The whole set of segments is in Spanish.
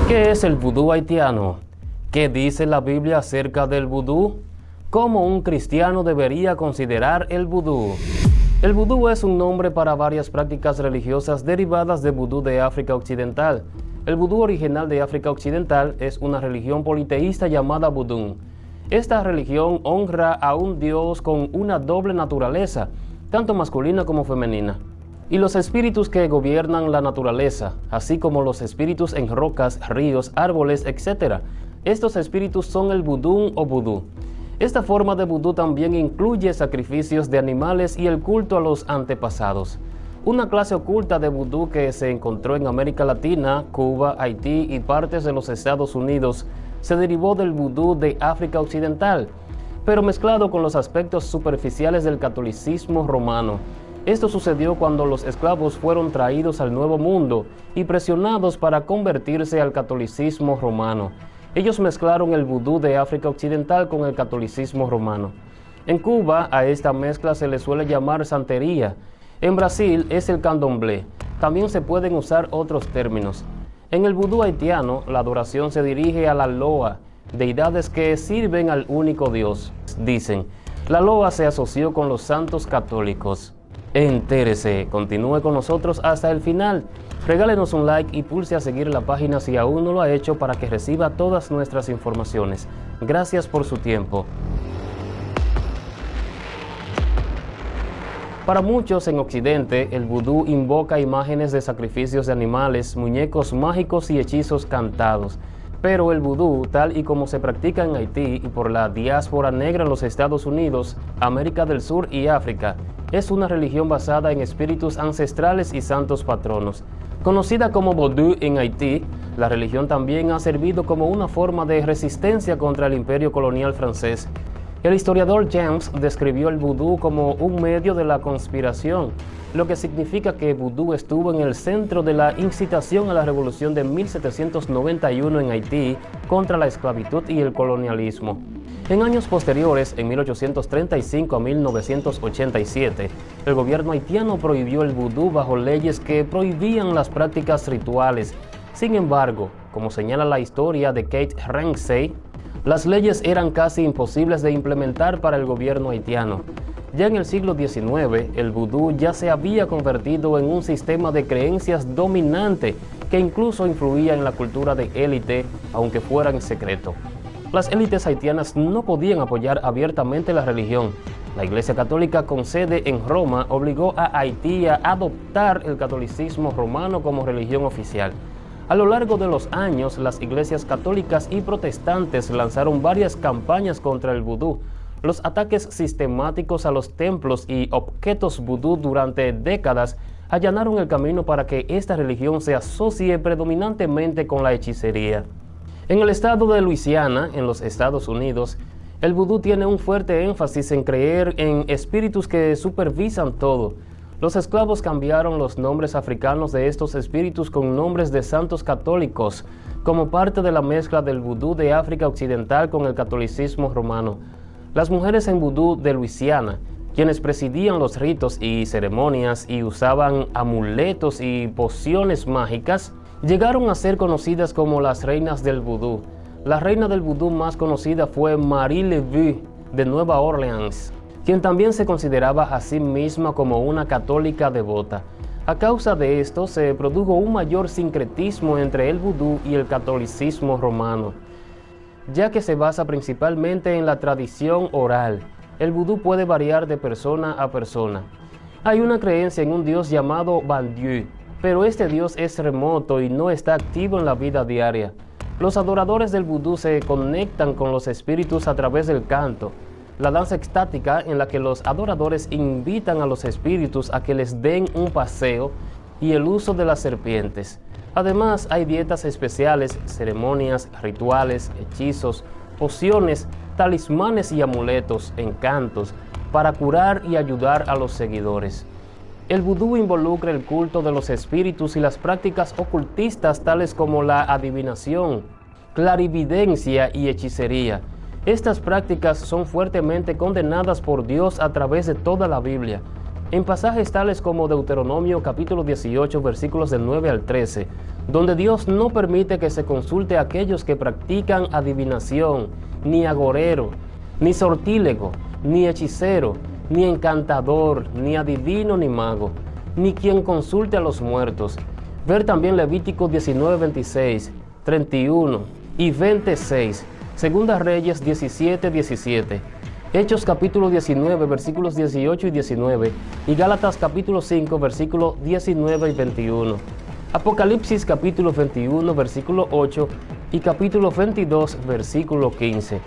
¿Qué es el vudú haitiano? ¿Qué dice la Biblia acerca del vudú? ¿Cómo un cristiano debería considerar el vudú? El vudú es un nombre para varias prácticas religiosas derivadas de vudú de África Occidental. El vudú original de África Occidental es una religión politeísta llamada vudú. Esta religión honra a un dios con una doble naturaleza, tanto masculina como femenina. Y los espíritus que gobiernan la naturaleza, así como los espíritus en rocas, ríos, árboles, etc. Estos espíritus son el vudú o vudú. Esta forma de vudú también incluye sacrificios de animales y el culto a los antepasados. Una clase oculta de vudú que se encontró en América Latina, Cuba, Haití y partes de los Estados Unidos se derivó del vudú de África Occidental, pero mezclado con los aspectos superficiales del catolicismo romano. Esto sucedió cuando los esclavos fueron traídos al Nuevo Mundo y presionados para convertirse al catolicismo romano. Ellos mezclaron el vudú de África Occidental con el catolicismo romano. En Cuba, a esta mezcla se le suele llamar santería. En Brasil es el candomblé. También se pueden usar otros términos. En el vudú haitiano, la adoración se dirige a la loa, deidades que sirven al único Dios. Dicen, la loa se asoció con los santos católicos. Entérese, continúe con nosotros hasta el final. Regálenos un like y pulse a seguir la página si aún no lo ha hecho para que reciba todas nuestras informaciones. Gracias por su tiempo. Para muchos en Occidente, el vudú invoca imágenes de sacrificios de animales, muñecos mágicos y hechizos cantados. Pero el vudú, tal y como se practica en Haití y por la diáspora negra en los Estados Unidos, América del Sur y África, es una religión basada en espíritus ancestrales y santos patronos. Conocida como vodou en Haití, la religión también ha servido como una forma de resistencia contra el imperio colonial francés. El historiador James describió el vudú como un medio de la conspiración, lo que significa que vudú estuvo en el centro de la incitación a la revolución de 1791 en Haití contra la esclavitud y el colonialismo. En años posteriores, en 1835 a 1987, el gobierno haitiano prohibió el vudú bajo leyes que prohibían las prácticas rituales. Sin embargo, como señala la historia de Kate Ramsey, las leyes eran casi imposibles de implementar para el gobierno haitiano. Ya en el siglo XIX, el vudú ya se había convertido en un sistema de creencias dominante que incluso influía en la cultura de élite, aunque fuera en secreto. Las élites haitianas no podían apoyar abiertamente la religión. La Iglesia Católica con sede en Roma obligó a Haití a adoptar el catolicismo romano como religión oficial. A lo largo de los años, las iglesias católicas y protestantes lanzaron varias campañas contra el vudú. Los ataques sistemáticos a los templos y objetos vudú durante décadas allanaron el camino para que esta religión se asocie predominantemente con la hechicería. En el estado de Luisiana, en los Estados Unidos, el vudú tiene un fuerte énfasis en creer en espíritus que supervisan todo. Los esclavos cambiaron los nombres africanos de estos espíritus con nombres de santos católicos, como parte de la mezcla del vudú de África Occidental con el catolicismo romano. Las mujeres en vudú de Luisiana, quienes presidían los ritos y ceremonias y usaban amuletos y pociones mágicas, llegaron a ser conocidas como las reinas del vudú. La reina del vudú más conocida fue Marie Laveau de Nueva Orleans, quien también se consideraba a sí misma como una católica devota. A causa de esto se produjo un mayor sincretismo entre el vudú y el catolicismo romano, ya que se basa principalmente en la tradición oral. El vudú puede variar de persona a persona. Hay una creencia en un dios llamado Bon Dieu, pero este dios es remoto y no está activo en la vida diaria. Los adoradores del vudú se conectan con los espíritus a través del canto, la danza extática en la que los adoradores invitan a los espíritus a que les den un paseo y el uso de las serpientes. Además, hay dietas especiales, ceremonias, rituales, hechizos, pociones, talismanes y amuletos, encantos, para curar y ayudar a los seguidores. El vudú involucra el culto de los espíritus y las prácticas ocultistas tales como la adivinación, clarividencia y hechicería. Estas prácticas son fuertemente condenadas por Dios a través de toda la Biblia. En pasajes tales como Deuteronomio capítulo 18, versículos del 9 al 13, donde Dios no permite que se consulte a aquellos que practican adivinación, ni agorero, ni sortílego, ni hechicero, ni encantador, ni adivino, ni mago, ni quien consulte a los muertos. Ver también Levítico 19, 26, 31 y 26, Segunda Reyes 17, 17. Hechos capítulo 19, versículos 18 y 19, y Gálatas capítulo 5, versículos 19 y 21. Apocalipsis capítulo 21, versículo 8, y capítulo 22, versículo 15.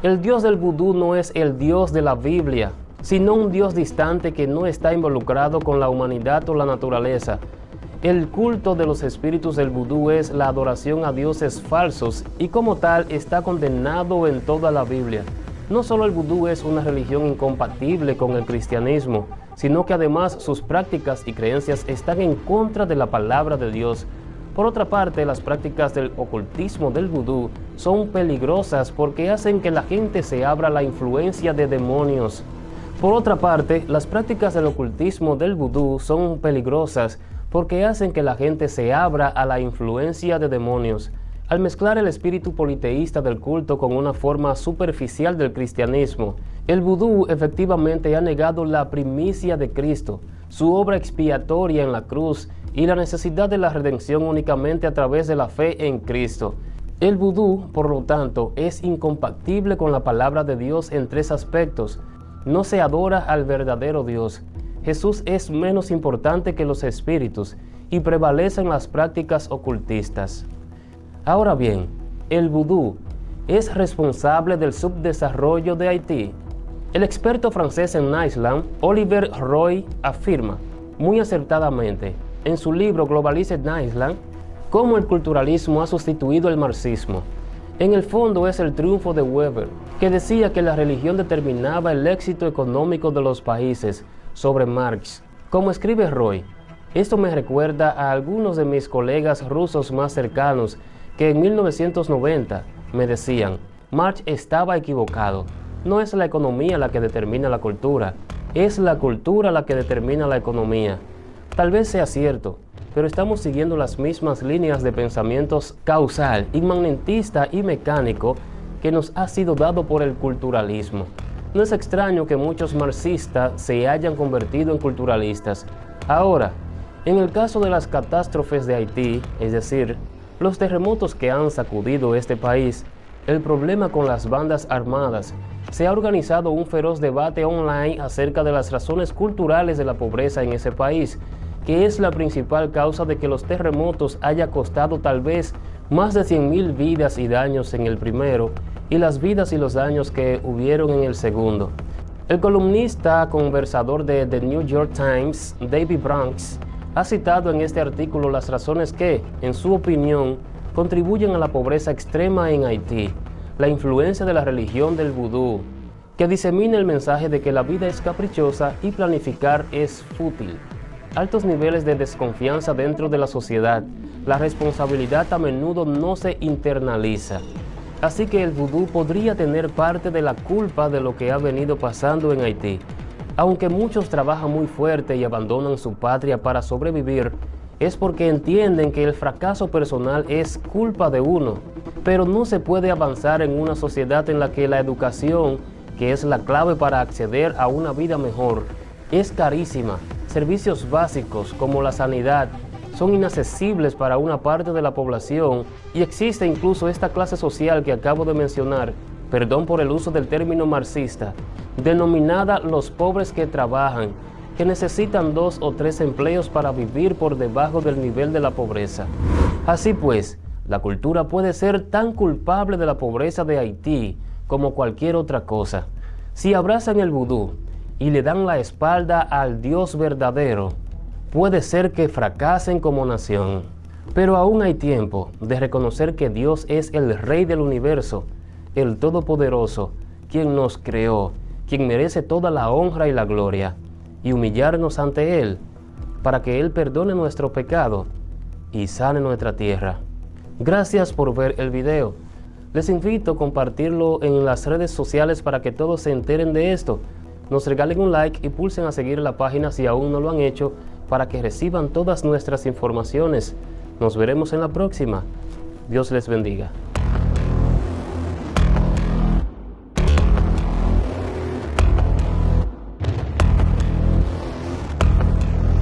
El Dios del vudú no es el Dios de la Biblia, sino un Dios distante que no está involucrado con la humanidad o la naturaleza. El culto de los espíritus del vudú es la adoración a dioses falsos y como tal está condenado en toda la Biblia. No solo el vudú es una religión incompatible con el cristianismo, sino que además sus prácticas y creencias están en contra de la palabra de Dios. Por otra parte, las prácticas del ocultismo del vudú son peligrosas porque hacen que la gente se abra a la influencia de demonios. Por otra parte, las prácticas del ocultismo del vudú son peligrosas porque hacen que la gente se abra a la influencia de demonios. Al mezclar el espíritu politeísta del culto con una forma superficial del cristianismo, el vudú efectivamente ha negado la primicia de Cristo, su obra expiatoria en la cruz y la necesidad de la redención únicamente a través de la fe en Cristo. El vudú, por lo tanto, es incompatible con la palabra de Dios en tres aspectos. No se adora al verdadero Dios. Jesús es menos importante que los espíritus y prevalecen las prácticas ocultistas. Ahora bien, el vudú es responsable del subdesarrollo de Haití. El experto francés en Islam, Olivier Roy, afirma, muy acertadamente, en su libro Globalized Islam, cómo el culturalismo ha sustituido el marxismo. En el fondo es el triunfo de Weber, que decía que la religión determinaba el éxito económico de los países sobre Marx. Como escribe Roy, esto me recuerda a algunos de mis colegas rusos más cercanos que en 1990 me decían, Marx estaba equivocado. No es la economía la que determina la cultura, es la cultura la que determina la economía. Tal vez sea cierto, pero estamos siguiendo las mismas líneas de pensamientos causal, inmanentista y mecánico que nos ha sido dado por el culturalismo. No es extraño que muchos marxistas se hayan convertido en culturalistas. Ahora, en el caso de las catástrofes de Haití, es decir, los terremotos que han sacudido este país, el problema con las bandas armadas, se ha organizado un feroz debate online acerca de las razones culturales de la pobreza en ese país, que es la principal causa de que los terremotos haya costado tal vez más de 100,000 vidas y daños en el primero, y las vidas y los daños que hubieron en el segundo. El columnista conversador de The New York Times, David Branks, ha citado en este artículo las razones que, en su opinión, contribuyen a la pobreza extrema en Haití, la influencia de la religión del vudú, que disemina el mensaje de que la vida es caprichosa y planificar es fútil, altos niveles de desconfianza dentro de la sociedad, la responsabilidad a menudo no se internaliza. Así que el vudú podría tener parte de la culpa de lo que ha venido pasando en Haití. Aunque muchos trabajan muy fuerte y abandonan su patria para sobrevivir, es porque entienden que el fracaso personal es culpa de uno. Pero no se puede avanzar en una sociedad en la que la educación, que es la clave para acceder a una vida mejor, es carísima. Servicios básicos como la sanidad son inaccesibles para una parte de la población y existe incluso esta clase social que acabo de mencionar, perdón por el uso del término marxista, denominada los pobres que trabajan, que necesitan 2 o 3 empleos para vivir por debajo del nivel de la pobreza. Así pues, la cultura puede ser tan culpable de la pobreza de Haití como cualquier otra cosa. Si abrazan el vudú y le dan la espalda al Dios verdadero, puede ser que fracasen como nación. Pero aún hay tiempo de reconocer que Dios es el Rey del universo, el Todopoderoso, quien nos creó, quien merece toda la honra y la gloria, y humillarnos ante Él, para que Él perdone nuestro pecado y sane nuestra tierra. Gracias por ver el video. Les invito a compartirlo en las redes sociales para que todos se enteren de esto. nos regalen un like y pulsen a seguir la página si aún no lo han hecho para que reciban todas nuestras informaciones. Nos veremos en la próxima. Dios les bendiga.